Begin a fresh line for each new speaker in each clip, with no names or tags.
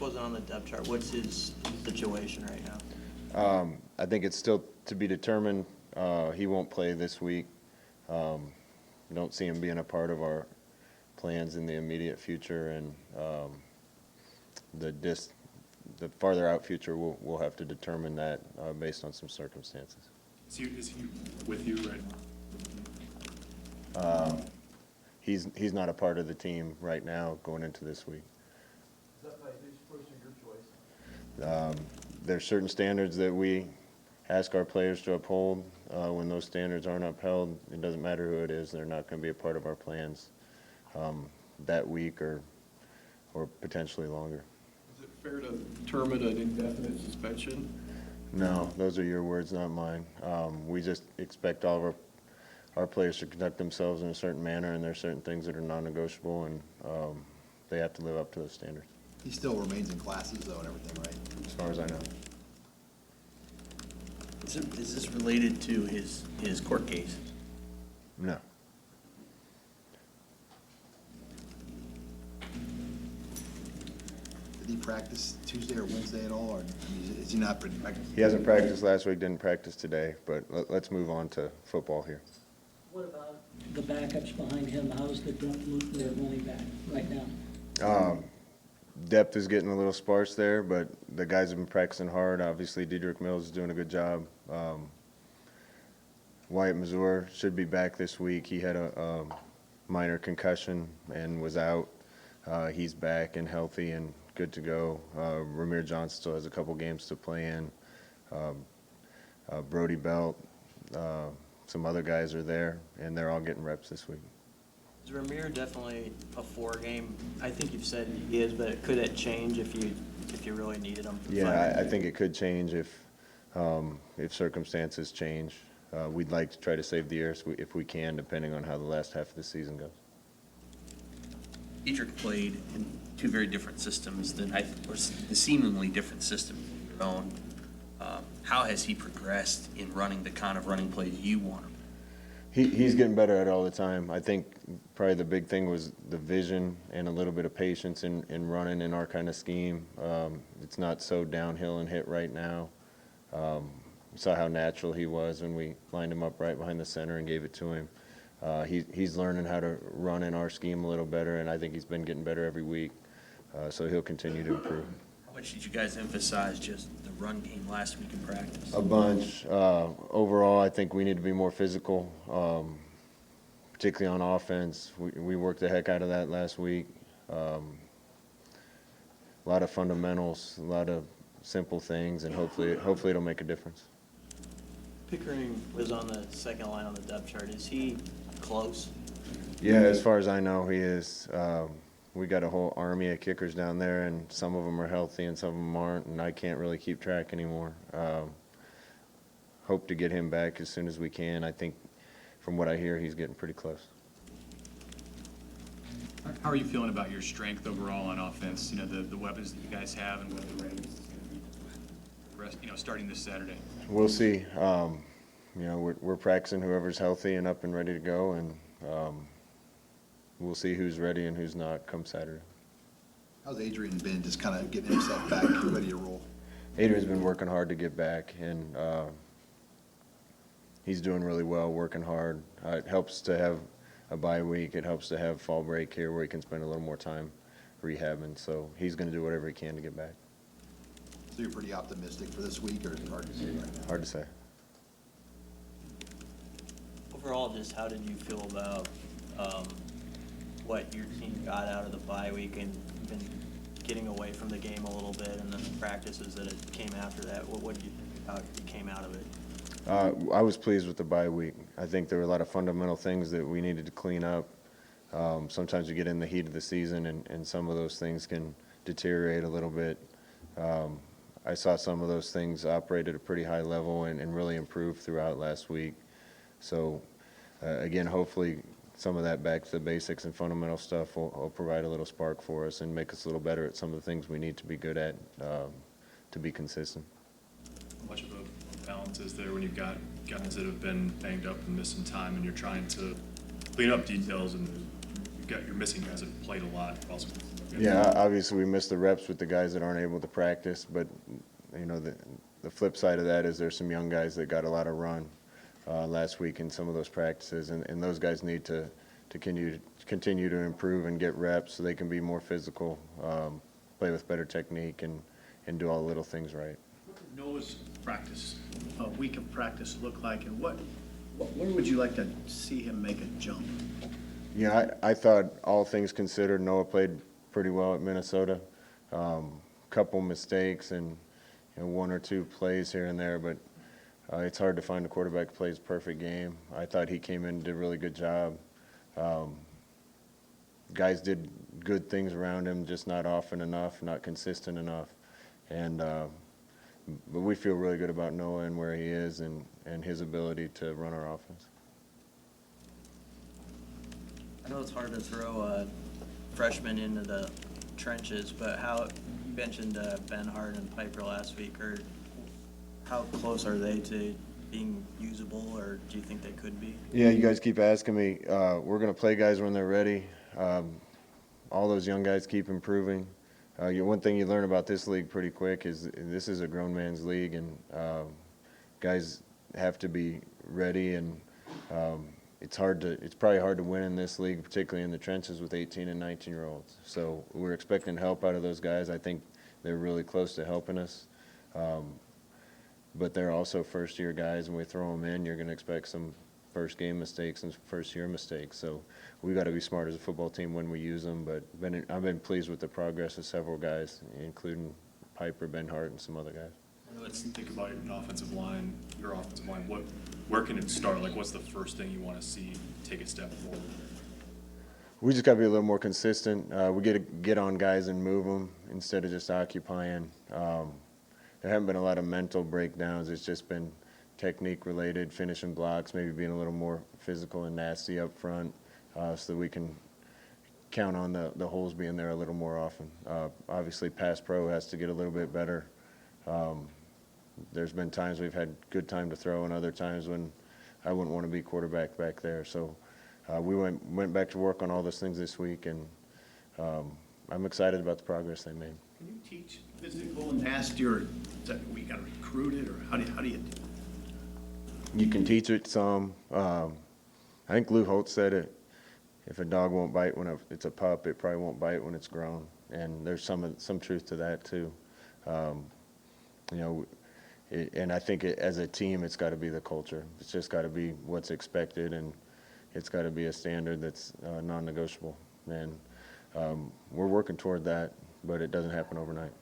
wasn't on the depth chart. What's his situation right now?
I think it's still to be determined. He won't play this week. Don't see him being a part of our plans in the immediate future, and the farther out future, we'll have to determine that based on some circumstances.
Is he with you right now?
He's not a part of the team right now going into this week.
Is that by his choice or your choice?
There's certain standards that we ask our players to uphold. When those standards aren't upheld, it doesn't matter who it is, they're not going to be a part of our plans that week or potentially longer.
Is it fair to term it an indefinite suspension?
No, those are your words, not mine. We just expect all of our players to conduct themselves in a certain manner, and there are certain things that are non-negotiable, and they have to live up to those standards.
He still remains in classes, though, and everything, right?
As far as I know.
Is this related to his court case?
No.
Did he practice Tuesday or Wednesday at all, or is he not practicing?
He hasn't practiced last week, didn't practice today, but let's move on to football here.
What about the backups behind him? How's the depth look there running back right now?
Depth is getting a little sparse there, but the guys have been practicing hard. Obviously, Dedrick Mills is doing a good job. Wyatt Mazur should be back this week. He had a minor concussion and was out. He's back and healthy and good to go. Ramir Johnson still has a couple games to play in. Brody Belt, some other guys are there, and they're all getting reps this week.
Is Ramir definitely a 4-game? I think you've said he is, but could it change if you really needed him?
Yeah, I think it could change if circumstances change. We'd like to try to save the year if we can, depending on how the last half of the season goes.
Dedrick played in two very different systems or seemingly different systems than your own. How has he progressed in running the kind of running plays you want him?
He's getting better at it all the time. I think probably the big thing was the vision and a little bit of patience in running in our kind of scheme. It's not so downhill and hit right now. We saw how natural he was when we lined him up right behind the center and gave it to him. He's learning how to run in our scheme a little better, and I think he's been getting better every week. So he'll continue to improve.
How much did you guys emphasize just the run game last week in practice?
A bunch. Overall, I think we need to be more physical, particularly on offense. We worked the heck out of that last week. A lot of fundamentals, a lot of simple things, and hopefully it'll make a difference.
Pickering was on the second line on the depth chart. Is he close?
Yeah, as far as I know, he is. We got a whole army of kickers down there, and some of them are healthy and some of them aren't, and I can't really keep track anymore. Hope to get him back as soon as we can. I think from what I hear, he's getting pretty close.
How are you feeling about your strength overall on offense? You know, the weapons that you guys have and what the Ravens is going to be, starting this Saturday.
We'll see. We're practicing whoever's healthy and up and ready to go, and we'll see who's ready and who's not come Saturday.
How's Adrian been just kind of getting himself back, ready to roll?
Adrian's been working hard to get back, and he's doing really well, working hard. It helps to have a bye week. It helps to have fall break here where he can spend a little more time rehabbing. So he's going to do whatever he can to get back.
So you're pretty optimistic for this week, or is it hard to say right now?
Hard to say.
Overall, just how did you feel about what your team got out of the bye week and been getting away from the game a little bit, and then the practices that it came after that? What did you think about what came out of it?
I was pleased with the bye week. I think there were a lot of fundamental things that we needed to clean up. Sometimes you get in the heat of the season, and some of those things can deteriorate a little bit. I saw some of those things operate at a pretty high level and really improve throughout last week. So, again, hopefully some of that back to the basics and fundamental stuff will provide a little spark for us and make us a little better at some of the things we need to be good at to be consistent.
How much of a balance is there when you've got guys that have been banged up and missing time and you're trying to clean up details and your missing guys have played a lot also.
Yeah, obviously we miss the reps with the guys that aren't able to practice, but you know, the flip side of that is there's some young guys that got a lot of run last week in some of those practices, and those guys need to continue to improve and get reps so they can be more physical, play with better technique, and do all the little things right.
What did Noah's practice, a week of practice look like, and where would you like to see him make a jump?
Yeah, I thought all things considered, Noah played pretty well at Minnesota. Couple mistakes and one or two plays here and there, but it's hard to find a quarterback who plays a perfect game. I thought he came in and did a really good job. Guys did good things around him, just not often enough, not consistent enough. And but we feel really good about Noah and where he is and his ability to run our offense.
I know it's hard to throw freshmen into the trenches, but you mentioned Ben Hart and Piper last week, or how close are they to being usable, or do you think they could be?
Yeah, you guys keep asking me. We're going to play guys when they're ready. All those young guys keep improving. One thing you learn about this league pretty quick is this is a grown man's league, and guys have to be ready, and it's probably hard to win in this league, particularly in the trenches with 18 and 19-year-olds. So we're expecting help out of those guys. I think they're really close to helping us. But they're also first-year guys, and we throw them in, you're going to expect some first-game mistakes and first-year mistakes. So we got to be smart as a football team when we use them. But I've been pleased with the progress of several guys, including Piper, Ben Hart, and some other guys.
Let's think about your offensive line. Where can it start? Like, what's the first thing you want to see take a step forward?
We just got to be a little more consistent. We got to get on guys and move them instead of just occupying. There haven't been a lot of mental breakdowns. It's just been technique-related, finishing blocks, maybe being a little more physical and nasty up front so that we can count on the holes being there a little more often. Obviously, pass pro has to get a little bit better. There's been times we've had good time to throw and other times when I wouldn't want to be quarterback back there. So we went back to work on all those things this week, and I'm excited about the progress they made.
Can you teach physical and nasty, or is that we got to recruit it, or how do you do it?
You can teach it some. I think Lou Holt said it. If a dog won't bite when it's a pup, it probably won't bite when it's grown. And there's some truth to that too. And I think as a team, it's got to be the culture. It's just got to be what's expected, and it's got to be a standard that's non-negotiable. And we're working toward that, but it doesn't happen overnight.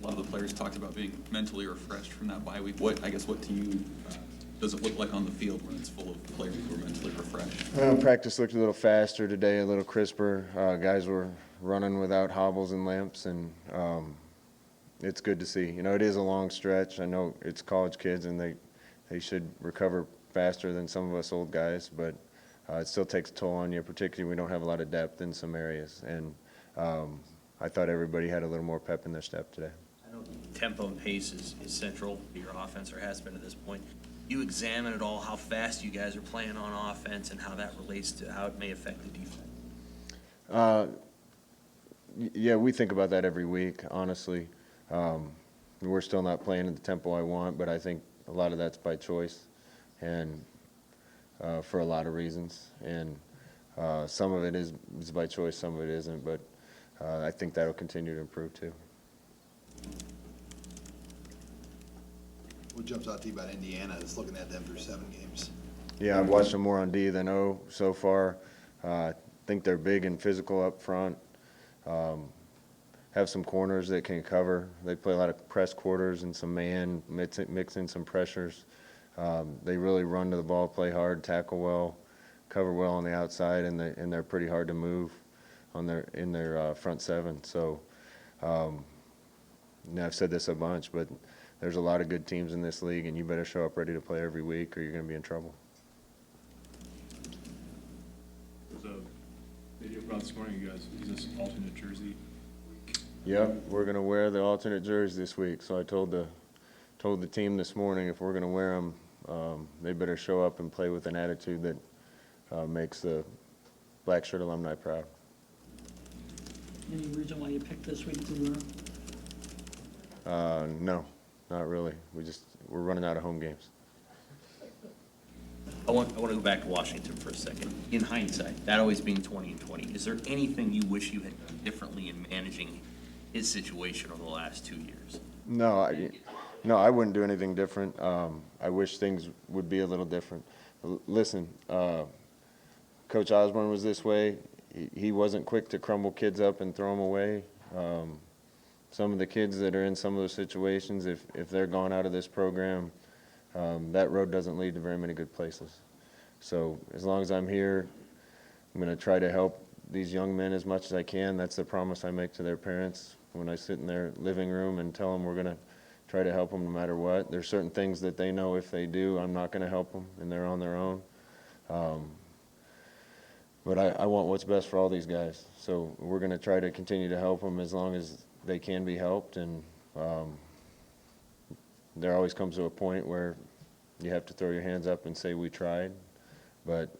A lot of the players talked about being mentally refreshed from that bye week. What to you does it look like on the field when it's full of players who are mentally refreshed?
Practice looked a little faster today, a little crisper. Guys were running without hobbles and limps, and it's good to see. It is a long stretch. I know it's college kids, and they should recover faster than some of us old guys, but it still takes a toll on you, particularly we don't have a lot of depth in some areas. And I thought everybody had a little more pep in their step today.
I know tempo and pace is central to your offense, or has been at this point. You examine at all how fast you guys are playing on offense and how that relates to how it may affect the defense?
Yeah, we think about that every week, honestly. We're still not playing at the tempo I want, but I think a lot of that's by choice and for a lot of reasons. And some of it is by choice, some of it isn't, but I think that'll continue to improve too.
What jumps out to you about Indiana is looking at them through 7 games?
Yeah, I've watched them more on D than O so far. I think they're big and physical up front. Have some corners that can cover. They play a lot of press quarters and some man, mix in some pressures. They really run to the ball, play hard, tackle well, cover well on the outside, and they're pretty hard to move in their front seven. So I've said this a bunch, but there's a lot of good teams in this league, and you better show up ready to play every week or you're going to be in trouble.
There's a video brought this morning, you guys. Is this alternate jersey?
Yep, we're going to wear the alternate jerseys this week. So I told the team this morning if we're going to wear them, they better show up and play with an attitude that makes the Black Shirt alumni proud.
Any reason why you picked this week to learn?
No, not really. We're running out of home games.
I want to go back to Washington for a second. In hindsight, that always being 20/20, is there anything you wish you had done differently in managing his situation over the last 2 years?
No, I wouldn't do anything different. I wish things would be a little different. Listen, Coach Osborne was this way. He wasn't quick to crumble kids up and throw them away. Some of the kids that are in some of those situations, if they're gone out of this program, that road doesn't lead to very many good places. So as long as I'm here, I'm going to try to help these young men as much as I can. That's the promise I make to their parents when I sit in their living room and tell them we're going to try to help them no matter what. There's certain things that they know if they do, I'm not going to help them, and they're on their own. But I want what's best for all these guys. So we're going to try to continue to help them as long as they can be helped. And there always comes to a point where you have to throw your hands up and say we tried. But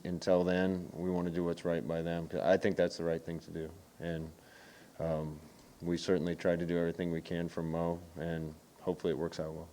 until then, we want to do what's right by them. 'Cause I think that's the right thing to do. And we certainly tried to do everything we can for Mo, and hopefully it works out well.